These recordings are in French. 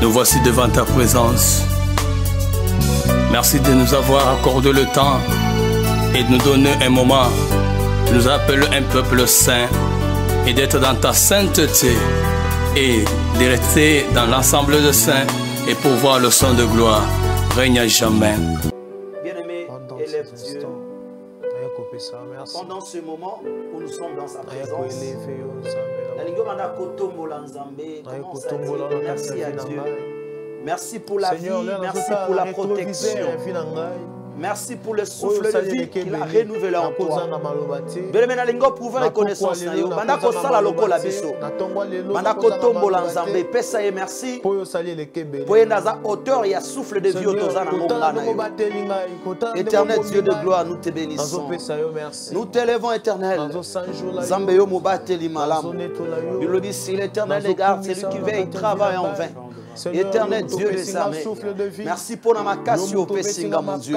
nous voici devant ta présence. Merci de nous avoir accordé le temps et de nous donner un moment, de nous appeler un peuple saint et d'être dans ta sainteté et de rester dans l'ensemble de saints et pour voir le son de gloire. Règne à jamais. Bien-aimé, élève Dieu. Pendant ce moment où nous sommes dans sa présence, merci à Dieu. Merci pour la vie, merci pour la protection. Merci pour le souffle de vie qu'il a renouvelé en toi. Bien-aimé, nalingo prouver reconnaissance na yo. Bandako sala lokola biso. Bandako tombola nzambe. Pesa ye merci. Poye naza auteur et souffle de vie otoza na ngonga na yo. Éternel Dieu de gloire, nous te bénissons. Nous t'élevons, éternel. Nzambe yo mobateli malamu. Bilobi si l'éternel regarde celui qui veille travaille en vain. Éternel Dieu des armées, merci pour la makasio pesinga mon Dieu.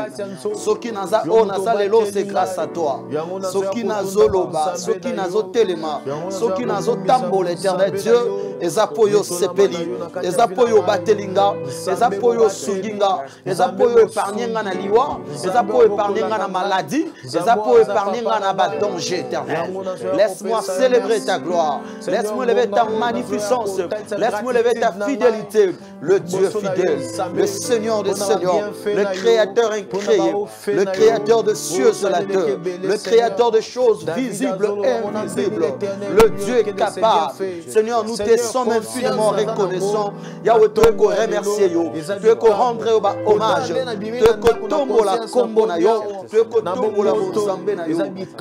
Soki naza o naza lelo c'est grâce à toi. Soki nazo loba, soki nazo telema, soki nazo tambo l'éternel Dieu. Ezapoyo sepeli, ezapoyo batelinga, ezapoyo sunginga, ezapoyo épargnenga na liwa, ezapoyo épargnenga na maladie, ezapoyo épargnenga na ba danger éternel. Laisse-moi célébrer ta gloire, laisse-moi lever ta magnificence, laisse-moi lever ta fidélité. Le Dieu fidèle, le Seigneur des Seigneurs, le Créateur incréé, le Créateur de cieux et la terre, le Créateur de choses visibles et invisibles, le Dieu capable. Seigneur, nous te sommes infiniment reconnaissants. Yahweh, tu es qu'on remercie, tu es qu'on rendre hommage, tu es qu'on tombe la combo na yo, tu es qu'on tombe la mozambe na yo.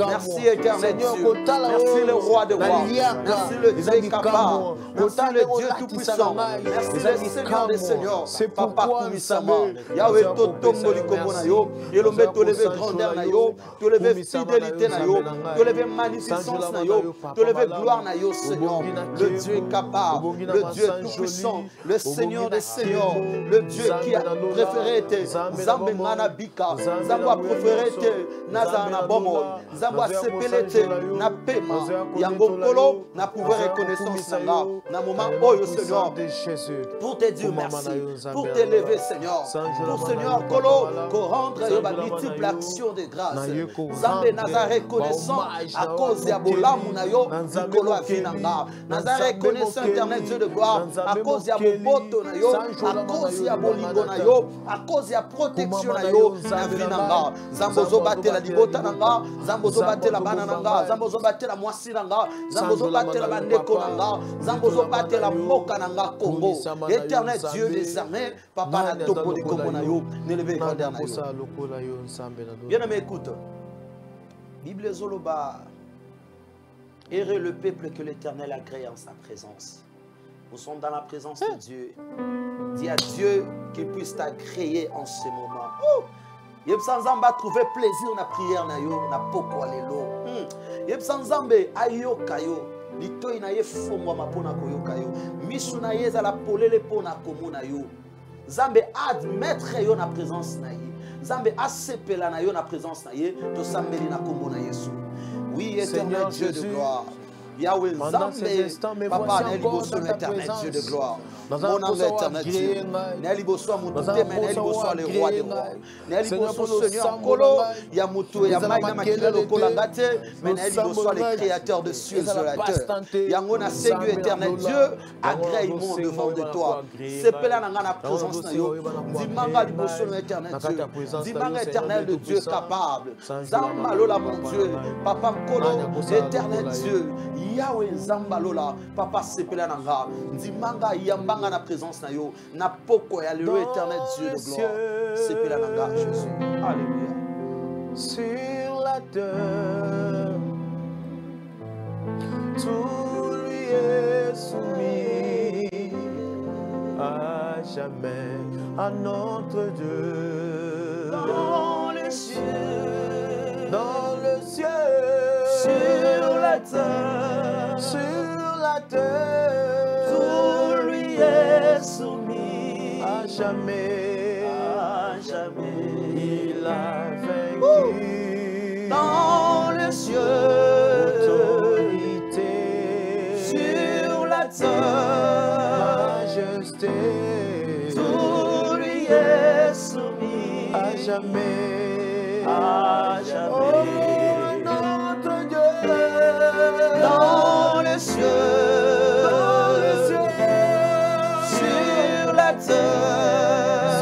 Merci éternel Dieu, merci le roi de rois, merci le Dieu capable, merci le Dieu tout-puissant, merci le Seigneur des Seigneurs, Papa Kumisama, Yahweh Totombo Likomo na yo, Yelombe to lever grandeur na yo, to lever fidélité na yo, to lever magnificence na yo, to lever gloire na yo, Seigneur. Le Dieu est capable, le Dieu tout-puissant, le Seigneur des Seigneurs, le Dieu qui a préféré te Zambe Ngana Bika, Zambo a préféré te Nazana Bomo, Zambo a sepelé te na Pema, Yango Kolo, na pouvoir reconnaissance na moment oyo Seigneur, pour te dire merci, pour t'élever Seigneur, pour Seigneur Kolo, qu'on rendre la multiple action de grâce. Zambe naza reconnaissant à cause de Abolamu na yo, Kolo avinanga. Naza reconnaissant éternel Dieu de gloire, à cause de Aboboto na yo, à cause de Abolingo na yo, à cause de la protection na yo, avinanga. Zambozo bate la libota nanga, Zambozo bate la banananga, Zambozo bate la moisi nanga, Zambozo bate la bandeko nanga, Zambozo bate la moka nanga Congo. Éternel Dieu des armées, Papa na topo de Komonayo, n'élevez grandeur na yo. Bien-aimé, écoute. Bible Zoloba, heureux le peuple que l'Éternel a créé en sa présence. Nous sommes dans la présence de Dieu. Dis à Dieu qu'il puisse t'agréer en ce moment. Yebsanzamba trouver plaisir dans la prière na yo, na poko alelo. Yebsanzambe ayo kayo. Litoi na ye fomwa mapona koyoka yo. Misu na ye za la polele pona komona yo. Zambe admettre yo na présence na ye. Zambe asepela na yo na présence na ye. To sambeli na komona Yesu. Oui, éternel Dieu de gloire. Yahweh Zambe, Papa, Néliboso, l'éternel Dieu de gloire. Mon âme éternel Dieu. Néliboso, mon Dieu, mais Néliboso, le roi des rois. Néliboso, Seigneur, Kolo, Yamutu, Yamaïna, Makila, Kolagate, mais Néliboso, le créateur de cieux et de la terre. Yangona, Seigneur éternel Dieu, agrée-moi devant de toi. C'est pela na présence de yo. Dimanga Liboso, l'éternel Dieu. Dimanga éternel de Dieu capable. Zambalola, mon Dieu. Papa Kolo, éternel Dieu. Yahweh Zambalola, Papa Sepela Nanga, Dimanga Yambanga na présence na yo, na poko ya le éternel Dieu de gloire. Sepela Nanga, Jésus. Alléluia. Sur la terre, tout lui est soumis à jamais à notre Dieu. Dans les cieux, sur la terre, tout lui est soumis à jamais, jamais. Il a vaincu dans les cieux, autorité, sur la terre, majesté, jamais, à jamais. Oh, notre Dieu, dans les cieux, sur la terre,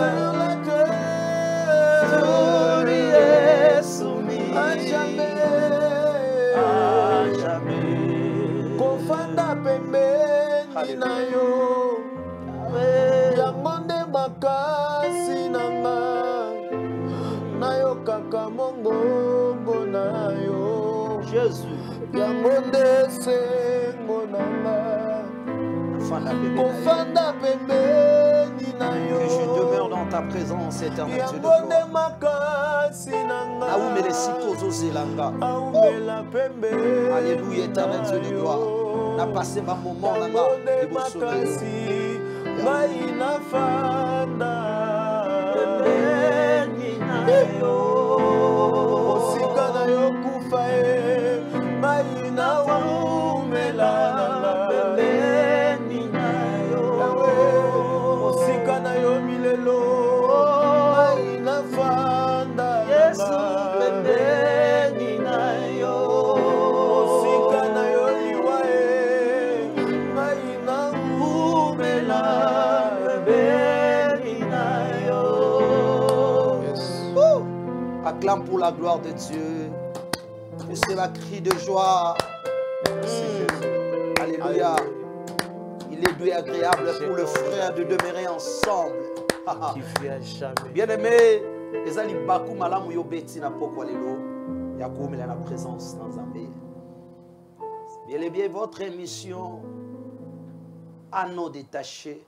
tout lui est soumis, à jamais, à jamais. Kofanda pembeni na yo, yango nde makasi nanga, nayo kaka mongongo na yo, Jésus, yango nde sengo nanga, kofanda pembeni na yo, que je demeure dans ta présence éternelle, Dieu de yango gloire. nde makasi nanga, Aoumele sikozo zelanga. aumela pembeni. Alléluia, éternel Dieu de gloire. On a passé ma moment là-bas. Acclame pour la gloire de Dieu. Que c'est un cri de joie. Alléluia. Il est doux et agréable pour le frère de demeurer ensemble. Bien-aimé, les ali baku malamu yo beti na poko lelo ya koumela na présence dans Zambie. Bien et bien votre émission Anneau détaché.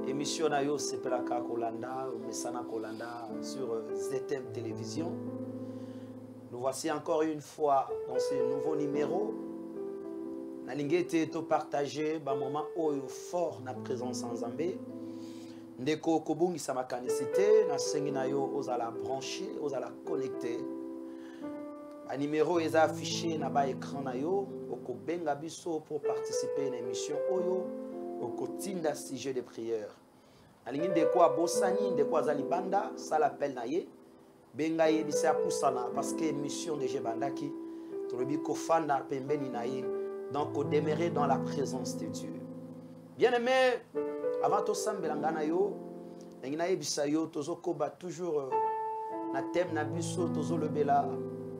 Émission na yo sepelaka kolanda ou mesana kolanda sur ZTM Télévision. Nous voici encore une fois dans ce nouveau numéro. Na lingete to partager ba moment oyo fort na présence en Zambie. Ndeko kobungisa makanisité na sengi na yo ozala branché, ozala connecté. Un numéro est affiché na ba écran na yo okobenga biso pour participer à une émission oyo okotinda sujet de prière. Alingi ndeko abosani ndeko azali banda ça l'appel na ye benga ye bisa pusana parce que émission de Jebandaki tolobi ko fanda pembeni na ye donc au demeurer dans la présence de Dieu. Bien-aimé, avant to sambela ngana yo ngina yebisa yo tozokoba toujours na thème na biso tozolobela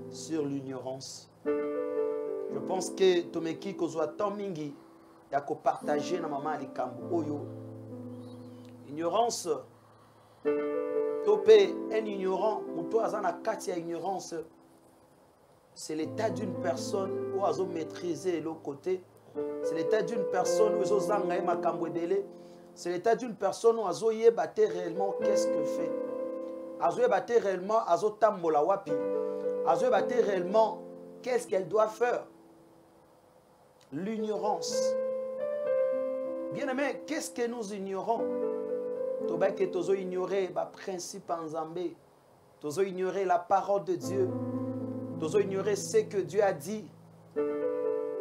sur l'ignorance. Je pense que tomeki kozwa tant mingi ya ko partager na mama likambo oyo. Ignorance topé un ignorant muto azana kati ya ignorance c'est l'état d'une personne où azo maîtriser l'autre côté. C'est l'état d'une personne où azo zanga makambo ebele. C'est l'état d'une personne où azo yebate réellement qu'est-ce que fait. Azo yebate réellement azo tambola wapi. Azo yebate réellement qu'est-ce qu'elle doit faire. L'ignorance. Bien-aimé, qu'est-ce que nous ignorons? Tobake tozo ignorer ba principe en Zambie. Tozo ignorer la parole de Dieu. Tozo ignorer ce que Dieu a dit.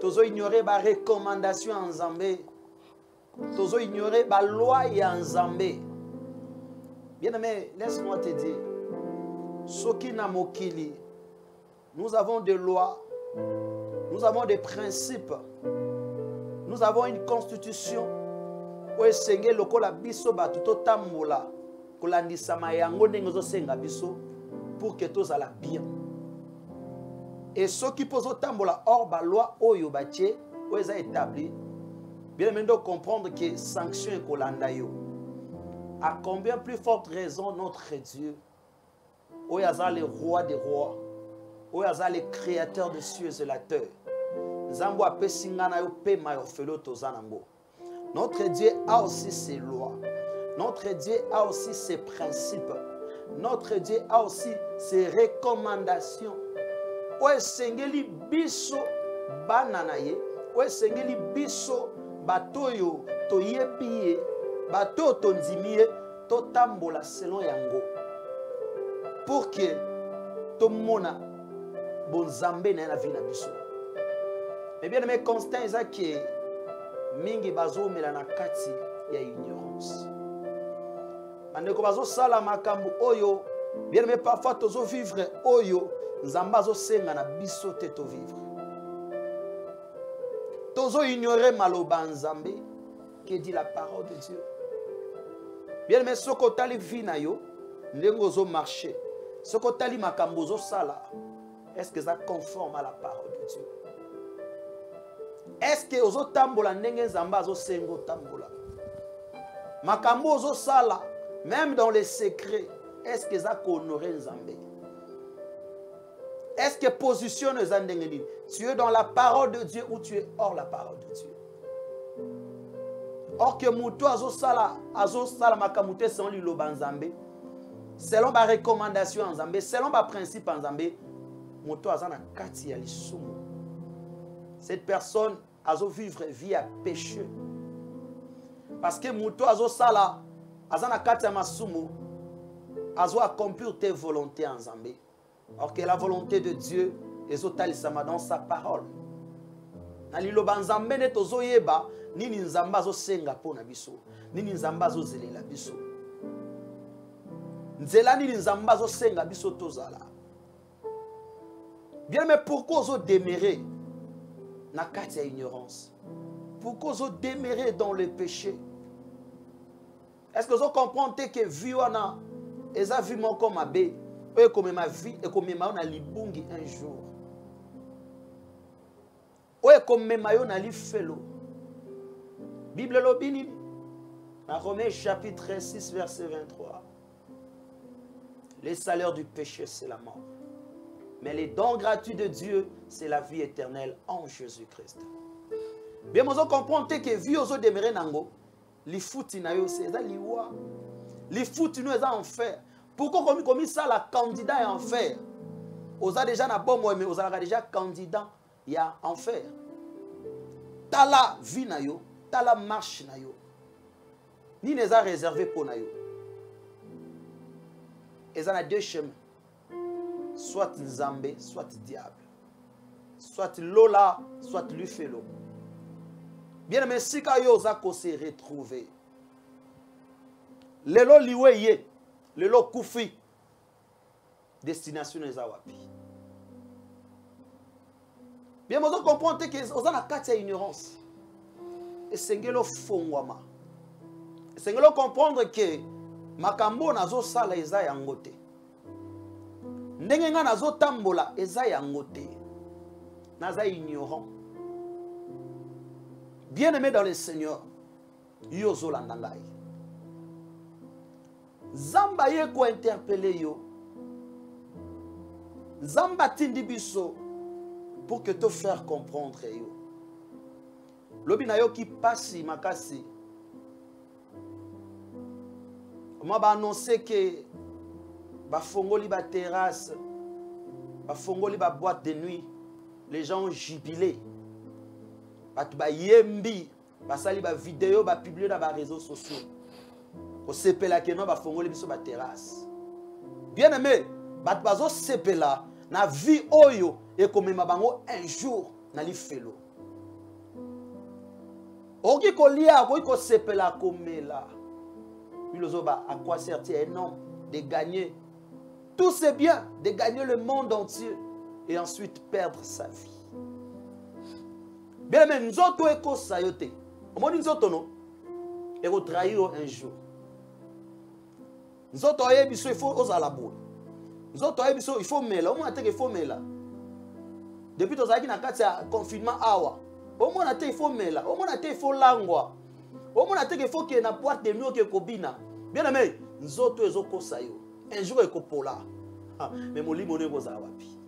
Tozo ignorer ba recommandation en Zambie. Tozo ignorer ba loi en Zambie. Bien-aimé, laisse-moi te dire. Soki na mokili, nous avons des lois. Nous avons des principes. Nous avons une constitution. Oye senge lokola biso batu to tambola kolandisa mayango ndenge zo senga biso pour que tous ala bien. Et ceux qui posent tambola hors ba loi oyo batie oyo za établi bien maintenant comprendre que sanction et kolanda yo. À combien plus forte raison notre Dieu oyo aza le roi des rois oyo aza le créateur des cieux et la terre. Nzambo apesinga na yo pema yo felo tozanango. Notre Dieu a aussi ses lois. Notre Dieu a aussi ses principes. Notre Dieu a aussi ses recommandations. Oye sengeli biso bananaye. Oye sengeli biso batoyo toyebiye. Bato tondimiye totambola selon yango. Pour que tomona bonzambe na vie na biso. Mais bien aimé constant ezaki mingi bazo mela na kati ya ignorance. Bandeko bazo sala makambo oyo Bien aimé, parfois tozo vivre oyo nzamba zo senga na biso te to vivre. Tozo ignorer maloba nzambe que dit la parole de Dieu. Bien aimé, soko tali vi na yo ndengo zo marcher. Soko tali makambo zo sala. Est-ce que ça conforme à la parole de Dieu? Est-ce que ozo tambola ndenge nzamba zo sengo tambola? Makambo zo sala même dans les secrets. Est-ce que ça honorer Nzambe? Est-ce que positionne Zandengeni? Tu es dans la parole de Dieu ou tu es hors la parole de Dieu? Or que Moutou azo sala makamute selon l'Iloba Nzambe, selon ma recommandation Nzambe, selon ma principe Nzambe, Moutou azana kati ya lisumu. Cette personne azo vivre via péché. Parce que Moutou azo sala azana kati ya masumu. Azo accomplir tes volontés en Zambé. Or que la volonté de Dieu est dans sa parole. Naliloba Nzambe ne tozo yeba nini Nzamba zo senga po na biso, nini Nzamba zo zelela biso. Nzela nini Nzamba zo senga biso tozala. Bien, mais pourquoi ozo demeurer na kati ya ignorance? Pourquoi ozo demeurer dans le péché? Est-ce que vous comprenez que vie wana eza vie moko mabe oyo comme ma vie et comme ma na libungi un jour oyo comme ma yo na lifelo? Bible lobini dans Romains chapitre 6 verset 23. Les salaires du péché c'est la mort, mais les dons gratuits de Dieu c'est la vie éternelle en Jésus-Christ. Bien vous comprenez que vie ozo demeurer nango li fouti na yo c'est liwa. Les foutus nous sont en enfer. Pourquoi comme ça la candidat est en enfer? Vous avez déjà na bon mais vous avez déjà candidat il y a enfer. Tala vie na yo, tala marche na yo. Ni les a réservé pour na yo. Ils ont deux chemins. Soit Nzambe, soit diable. Soit Lola, soit Lufelo. Bien mais si kayo za ko se retrouver. Lelo liweye, lelo kufi, destination ezawapi. Bien, vous comprenez que vous avez une ignorance. Et c'est ngelo fongwama. C'est ngelo comprendre que makambo nazo sala eza yangote. Ndenge nga nazo tambola eza yangote. Naza ignorant. Bien aimé dans le Seigneur, yozo landangai. Zamba ye ko interpeller yo. Zamba tindi biso pour que te faire comprendre yo. Lobi na yo ki pasi makasi. Moi ba annoncer que ba fongoli ba terrasse, ba fongoli ba boîte de nuit, les gens ont jubilé. Ba yembi, ba sali ba vidéo ba publier dans ba réseaux sociaux. Ko sepela ke no ba fongoli biso ba terrasse. Bien aimé, ba bazo sepela na vie oyo et comme bango un jour na li felo. Oki ko lia ko sepela komela. Philosoba à quoi sert-il un homme de gagner tous ses biens, de gagner le monde entier et ensuite perdre sa vie. Bien aimé, nous autres eko sayote. Au moins nous autres non et vous trahir un jour. Nous autres il faut aux alabo. Nous autres il faut mela, au moins il faut mela. Depuis que tu as un confinement, au moins il faut mela, au moins il faut langwa, au moins il faut qu'il y ait une boîte de nuit qui est cobina. Bien aimé, nous autres les autres sayo. Un jour il faut pola. Mais mon limone vous a wapi.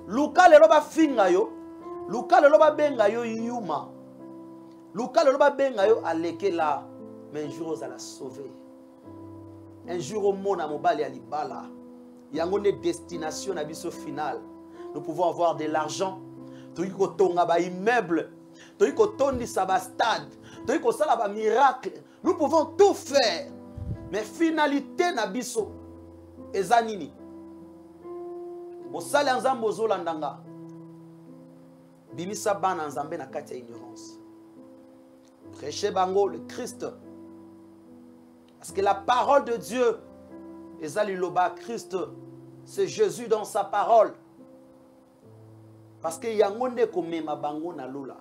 Luka le loba finga yo, Luka le loba benga yo yuma. Luka le loba benga yo aleke là, mais un jour vous allez sauver. Un jour au monde à mobali à libala. Il y a une destination à biso final. Nous pouvons avoir de l'argent. Tu ko tonga ba immeuble. Tu ko tondi sa ba stade. Tu ko sala ba miracle. Nous pouvons tout faire. Mais finalité na biso ezanini. Bo sala nzambo zolandanga. Bimisa bana nzambe na kati ya ignorance. Prêchez bango le Christ. Parce que la parole de Dieu ezali loba Christ, c'est Jésus dans sa parole. Parce que yangonde komema bango na lola.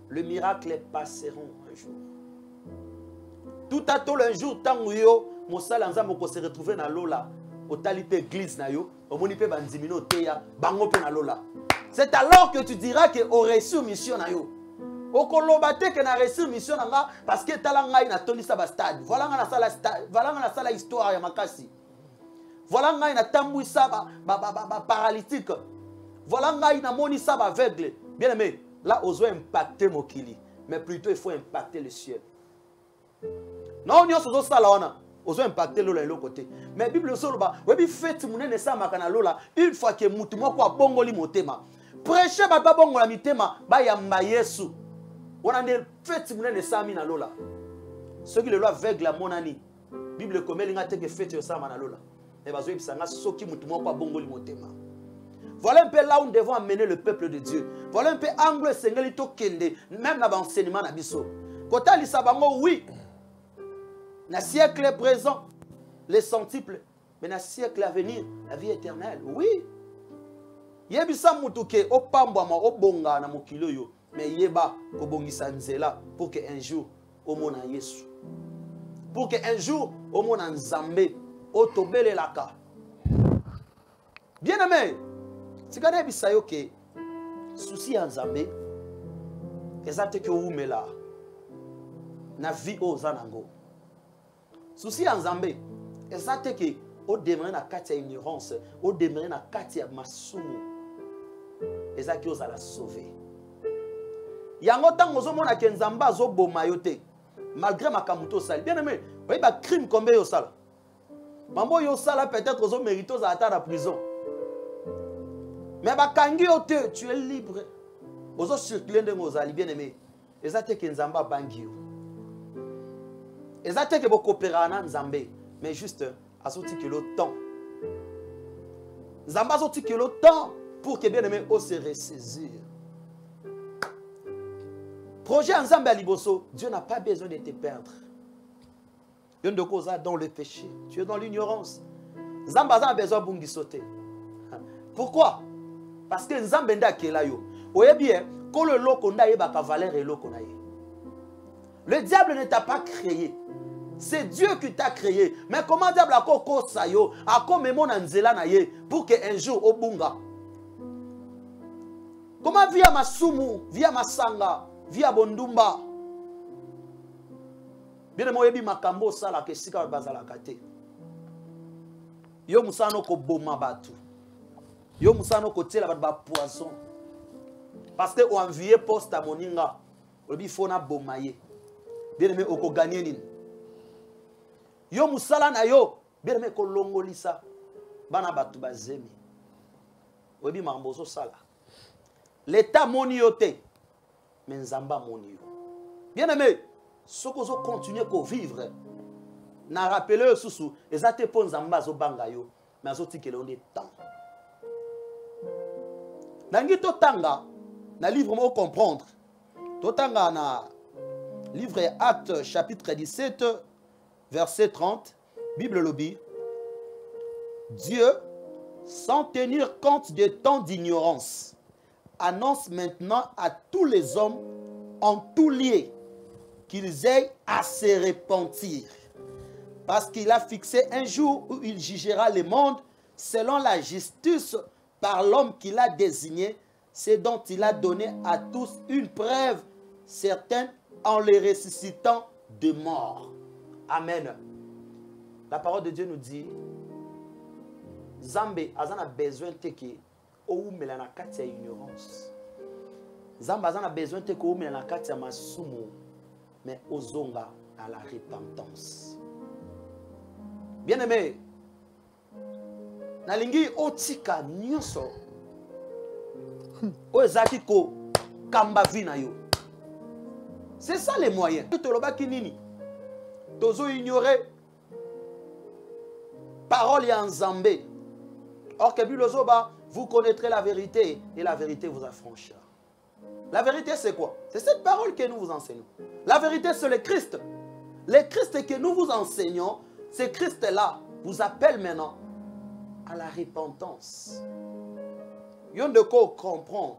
Le miracle passeront un jour. Tout à tout un jour, tant yo, mosala nzambo ko se retrouver na lola, au talipe église na yo, au monipe bandimino teya, bango pe na lola. C'est alors que tu diras que au reçu mission na yo. Au kolobate que na reçu mission na nga, parce que talanga ina toni sa ba stade. Voilà nga na sala stade, voilà nga na sala histoire ya makasi. Voilà nga ina tambui sa ba paralytique. Voilà nga ina moni sa ba aveugle. Bien aimé, là on doit impacter mokili, mais plutôt il faut impacter le ciel. Non, on a ça là, on a impacté l'eau de l'autre côté. Mais la Bible solo ba, webi fait mounene sa makana lola. Une fois que mutumo kwa bongo li motema, prêcher ba bongo la mitema, ba yamba Yesu. On a fait mounene sa mina lola. Ceux qui le loi aveugle la monani. Bible comme linga te que fait yo sa mana lola. Et bazo ebisanga soki mutumo kwa bongo li motema. Voilà un peu là où nous devons amener le peuple de Dieu. Voilà un peu angle sengeli to kende, même dans l'enseignement na biso. Kota li sabango oui. Dans le siècle présent, les centiples, mais dans le siècle à venir, la vie éternelle. Oui. Yebisa mutuke opambwa obonga na mokilo yo, mais yeba ko bongisa nzela pour que un jour au mona Yesu. Pour que un jour au mona Nzambe otobele laka. Bien aimé. Sikana yebisa yo ke souci ya Nzambe ezate ke umela na vie ozanango. Souci en Zambé, c'est que au demeurer na kati ya ignorance, au demeurer na kati ya masumu, eza ki ozala sauver. Yango tango zo mona ke Nzamba zo boma yo te, malgré makamuto sali. Bien aimé, oui ba crime combien yo sala. Mambo yo sala peut-être zo mérito za ata la prison. Mais ba kangi yo te, tu es libre. Ozo circuler ndengo zali bien aimé. Eza te ke Nzamba bangi yo. Et ça que beaucoup coopérant Nzambe, mais juste à ce que le temps. Nzamba a que le temps pour que bien aimé se ressaisir. Projet Nzambe à Liboso, Dieu n'a pas besoin de te perdre. Il y a une cause dans le péché, tu es dans l'ignorance. Nzamba a besoin de sauter. Pourquoi? Parce que Nzambe nda kela yo. Oye bien, quand le loko nda yeba ka valeur et loko na ye. Le diable ne t'a pas créé. C'est Dieu qui t'a créé. Mais comment diable a koko sayo, a comme mon anzela na ye, pour que un jour au bunga. Comment via masumu, via masanga, via bondumba. Bien mo yebi makambo sala ke sika bazala kate. Yo musano ko boma batu. Yo musano ko tela ba poison. Parce que on envoyé poste à moninga, obi fona bomaye. Bien aimé oko gagner nini. Yo musala na yo, bien aimé ko longolisa bana batu bazemi. Obi mambozo sala. L'état moni yote, mais Nzamba moni yo. Bien aimé, soko zo continuer ko vivre. Na rappeler susu, ezate po Nzamba zo banga yo, mais azo tikele on est temps. Nangi to tanga na livre mo comprendre. To tanga na livre Actes chapitre 17 verset 30, Bible lobby. Dieu, sans tenir compte des temps d'ignorance, annonce maintenant à tous les hommes en tout lieu qu'ils aient à se repentir. Parce qu'il a fixé un jour où il jugera le monde selon la justice par l'homme qu'il a désigné, c'est dont il a donné à tous une preuve certaine en les ressuscitant de mort. Amen. La parole de Dieu nous dit, Zambé a besoin de que ou melana katia ignorance. Zambé a besoin de que ou melana katia masumu, mais ozonga à la repentance. Bien aimé, nalingi otika nyonso ozaki ko kamba vina yo. C'est ça les moyens. Tolobaki nini? Tozo ignorer parole ya Nzambe. Or que bilozoba, vous connaîtrez la vérité et la vérité vous affranchira. La vérité c'est quoi? C'est cette parole que nous vous enseignons. La vérité c'est le Christ. Le Christ que nous vous enseignons, c'est Christ là. vous appelle maintenant à la repentance. Yon de quoi comprendre.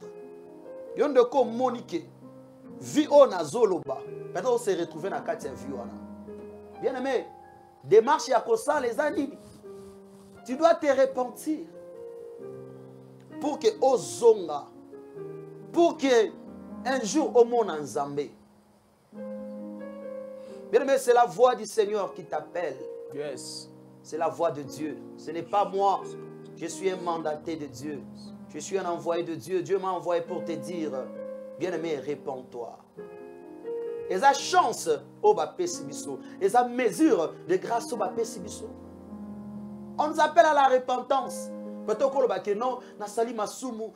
Yon de quoi moniquer. Vie on a zoloba. Peut-être on se retrouve dans la carte vie on. Bien aimé, démarche à ça les amis. Tu dois te repentir pour que Ozonga, pour que un jour au monde en Zambé. Bien aimé, c'est la voix du Seigneur qui t'appelle. Yes. C'est la voix de Dieu. Ce n'est pas moi. Je suis un mandaté de Dieu. Je suis un envoyé de Dieu. Dieu m'a envoyé pour te dire, bien aimé, réponds-toi. Et sa chance au Bapé Sibiso. Et sa mesure de grâce au Bapé Sibiso. On nous appelle à la repentance. Peut-être non, Nasali Masumu,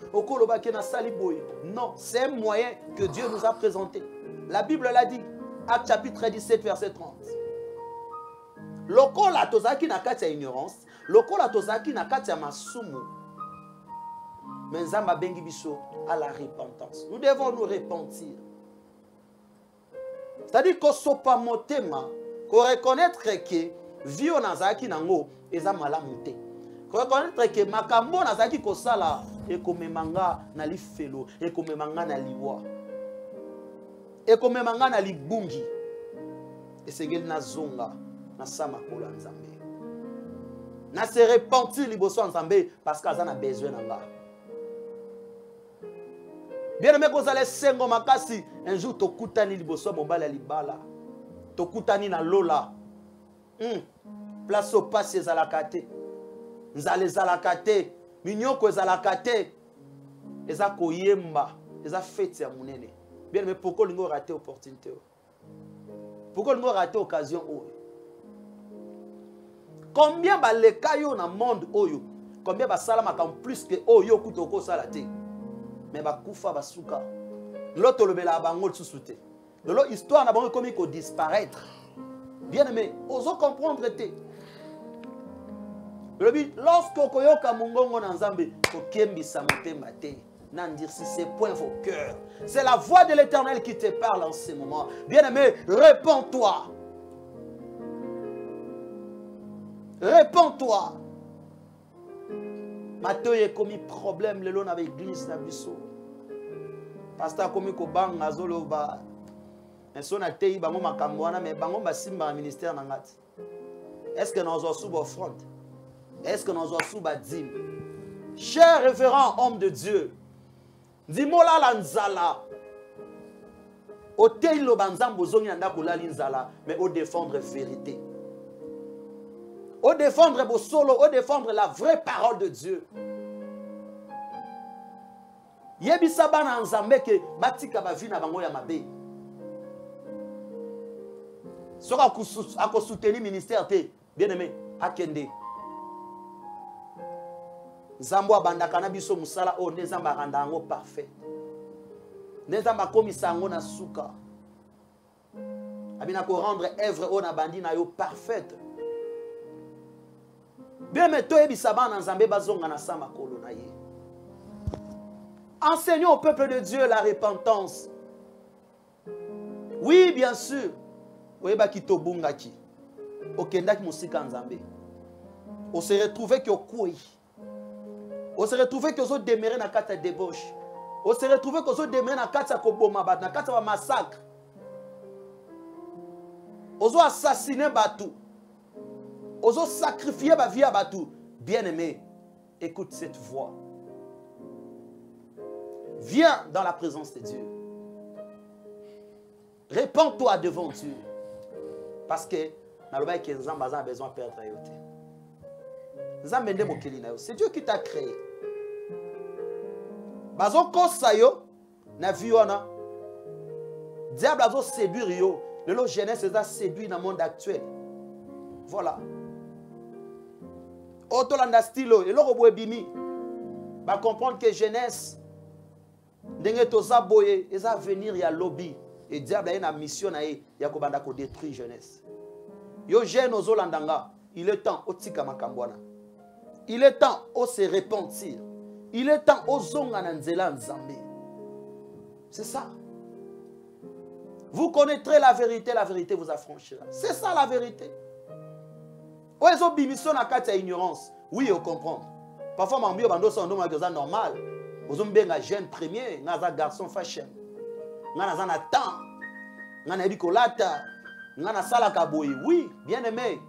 Nasali Boy. Non, c'est un moyen que Dieu nous a présenté. La Bible l'a dit. Acte chapitre 17, verset 30. Lokola tozaki na kati ya ignorance, lokola tozaki na kati ya masumu. Mais Nzamba bengi biso à la repentance. Nous devons nous repentir. C'est-à-dire qu'on sopa motema, qu'on reconnaître que vio nazaki nango eza malamu te. Qu'on reconnaître que makambo nazaki kosala ekomemanga na lifelo, ekomemanga na liwa. Ekomemanga na libungi. Esengeli na zonga. Na sama kola nzambe. Na se repentir liboso nzambe parce que azana besoin nanga. Bien aimé kozale sengo makasi un jour tokutani liboso mobala libala. Tokutani na lola. Place au passe ezalaka te. Nzale ezalaka te. Minyoko ezalaka te. Eza koyemba, eza fête ya munene. Bien aimé pourquoi lingo raté opportunité? Pourquoi lingo raté occasion? Combien ba leka yo na monde oyo? Combien ba salama kam plus que oyo kutoko salate? Mais ba kufa ba suka. L'autre le bela bango tsusute. L'autre histoire na bango comme il disparaître. Bien aimé, oso comprendre te. Le but lorsque koyoka mungongo na nzambe, ko kembisa motema te. Nandir si c'est point vos cœurs. C'est la voix de l'Éternel qui te parle en ce moment. Bien aimé, réponds-toi. Réponds-toi. Maintenant, il y a commis problème le long avec l'église na biso. Pasteur commis ko banga zolo ba. Enso na tei bango makamwana mais bango basimba ministère na ngati. Est-ce que nous avons sous offrande? Est-ce que nous avons sous dîme? Cher révérend homme de Dieu, dis-moi la nzala. Au tei lo banzambo zongi anda kolali nzala mais au défendre vérité. Au défendre vos solos, au défendre la vraie parole de Dieu. Yebisaba na nzambe ke batika ba vi na bango ya mabe. Sora ko soutenir ministère te, bien aimé, akende. Nzambo abandaka na biso musala o nezamba randa ngo parfait. Nezamba komisa ngo na suka. Abina ko rendre œuvre o na bandi na yo parfaite. Bien mettons ebisaba na nzambe bazonga na sama kolo na ye. Enseignons au peuple de Dieu la repentance. Oui, bien sûr. Oyeba ki tobungaki. Okendaki musika nzambe. On se retrouver ki okui. On se retrouver ki ozo demeurer na kata débauche. On se retrouver ki ozo demeurer na kata koboma bat, na kata wa massacre. Ozo assassiner batu. Ozo sacrifier ba vie à batou. Bien-aimé, écoute cette voix. Viens dans la présence de Dieu. Répands-toi devant Dieu. Parce que Nzamba a besoin de perdre la. C'est Dieu qui t'a créé. Bazo kosayo na viona. Diable a séduire yo. Le jeunesse a séduit dans le monde actuel. Voilà. Otolanda stilo et l'orobo bimi. Va comprendre que jeunesse ndenge toza boye eza venir ya lobby et diable a une mission na ye ya kobanda ko détruire jeunesse. Yo jeune ozolandanga, il est temps otika makambwana. Il est temps de se repentir. Il est temps de zonga na nzela nzambe. C'est ça. Vous connaîtrez la vérité vous affranchira. C'est ça la vérité. Ou ils ont bimission na kati ya ignorance. Oui, on comprend. Parfois mambio bando son nom est normal. Vous avez bien un jeune premier, un garçon fashion. Un na temps. Un na bikolata. Un na sala kaboy. Oui, bien aimé.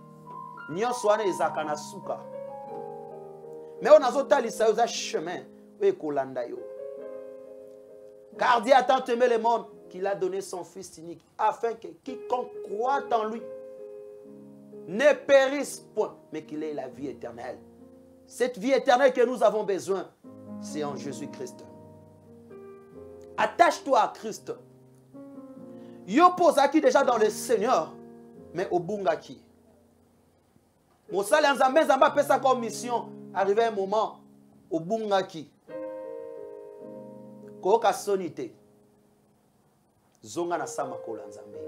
Nyon soane ezaka na suka. Mais on a zotali sa yo chemin. Oui, kolanda yo. Car Dieu a tant aimé le monde qu'il a donné son Fils unique, afin que quiconque croit en lui ne périsse point, mais qu'il ait la vie éternelle. Cette vie éternelle que nous avons besoin, c'est en Jésus-Christ. Attache-toi à Christ. Yo posaki déjà dans le Seigneur, mais au bungaki. Mon salaire en Zambé, Zamba fait sa commission. Arrivé un moment, au bungaki. Koka sonité. Zonga na sama kola Nzambe.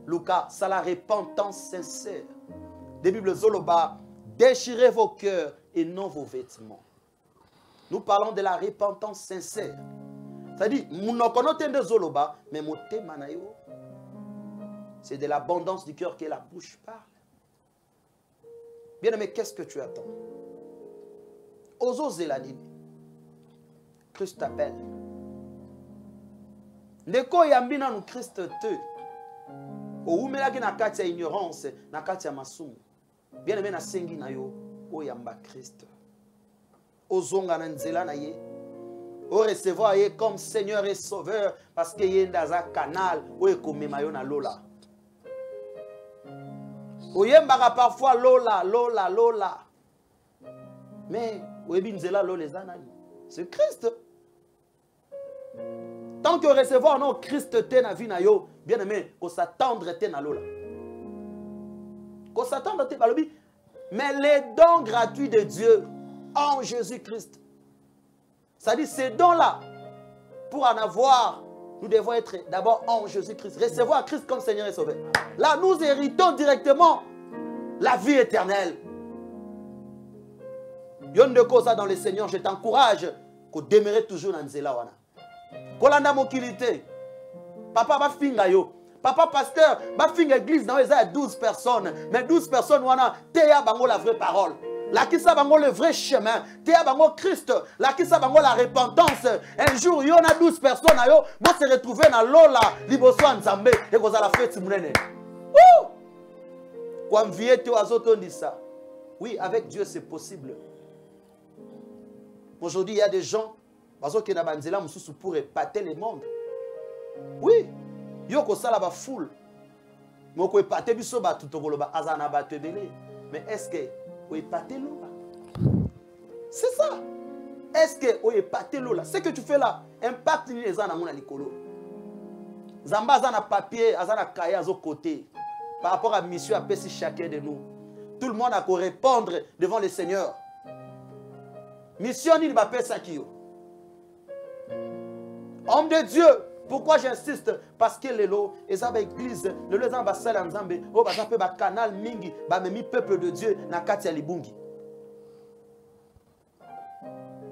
Luka, c'est la repentance sincère. Des Bibles Zoloba, déchirez vos cœurs et non vos vêtements. Nous parlons de la repentance sincère. C'est-à-dire, Zoloba, mais c'est de l'abondance du cœur que la bouche parle. Bien aimé, qu'est-ce que tu attends? Ozo Zélanine. Christ t'appelle. Ndeko yambina nu Christ te. Oumelaki na kati ya ignorance, na kati ya masumu. Bien aimé na sengi na yo, o yamba Christ. Ozonga na nzela na ye. O recevoir ye comme Seigneur et Sauveur parce que ye ndaza canal o ekomema yo na lola. O yembaka parfois lola, lola, lola. Mais o yebi nzela lola ezanani. C'est Christ. Tant que recevoir non Christ te na vie na yo, bien aimé, qu'on s'attendre te na lola. Qu'on s'attendre te balobi. Mais les dons gratuits de Dieu en Jésus-Christ. C'est-à-dire ces dons-là, pour en avoir, nous devons être d'abord en Jésus-Christ. Recevoir Christ comme Seigneur et Sauveur. Là, nous héritons directement la vie éternelle. Yon de cause dans le Seigneur, je t'encourage qu'on demeure toujours dans Nzela wana. Kolanda mokilité. Papa va finga yo. Papa pasteur, va finga église dans les 12 personnes. Mais 12 personnes wana, teya bango la vraie parole. La qui sa bango le vrai chemin. Teya bango Christ. La qui sa bango la repentance. Un jour, il y en a 12 personnes yo, vont se retrouver dans l'ola, liboso Nzambe, et vous allez faire timouné. Wouh! Quand vieux tu as entendu ça. Oui, avec Dieu c'est possible. Aujourd'hui, il y a des gens qui sont pour épater le monde. Oui, il y a des foule. Mais est-ce que vous épatez l'eau? C'est ça. Est-ce que vous épatez l'eau? Ce que tu fais là, impacte les gens dans mon alikolo. Zamba a un papier, a un cahier à côté. Par rapport à la mission, à chacun de nous. Tout le monde a qu'à répondre devant le Seigneur. Mission, il va faire ça qui est. Homme de Dieu, pourquoi j'insiste? Parce que les lots, les églises, les lots ambassades en Zambie, les canal mingi, les peuple de Dieu, na katia libungi.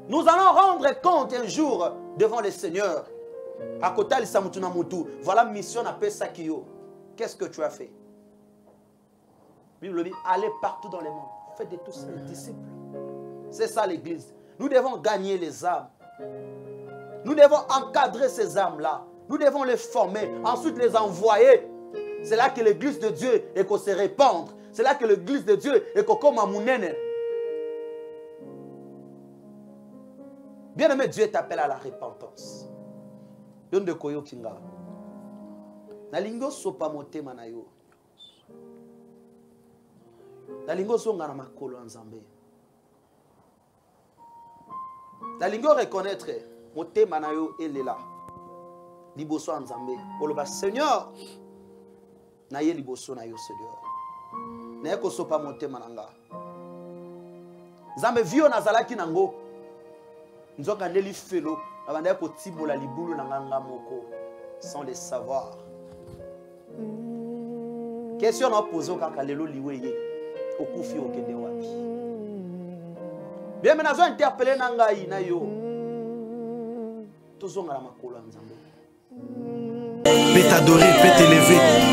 Nous allons rendre compte un jour devant le Seigneur. À côté de Samutuna Moutou, voilà mission appelle Sakio. Qu'est-ce que tu as fait? Bible dit, allez partout dans le monde, faites de tous les disciples. C'est ça l'église. Nous devons gagner les âmes. Nous devons encadrer ces âmes-là. Nous devons les former, ensuite les envoyer. C'est là que l'église de Dieu est qu'on se répandre. C'est là que l'église de Dieu est qu'on comme Amounene. Bien-aimé, Dieu t'appelle à la repentance. Yon de koyo kinga. Nalingo sopa motema na yo. Nalingo songa na makolo Nzambe. Nalingo reconnaître motema na yo elela. Liboso Nzambe. Oloba Seigneur. Na ye liboso na yo Seigneur. Na ye ko sopa motema nanga. Nzambe vio nazalaki nango. Nzoka ndeli felo. Abanda ko tibola libulu na nganga moko sans le savoir. Question na pozo kaka lelo liweye. Okufi okende wapi. Bien menazo interpeller na ngai na yo. Tozonga na makolo Nzambe. Peut t'adorer, peut t'élever.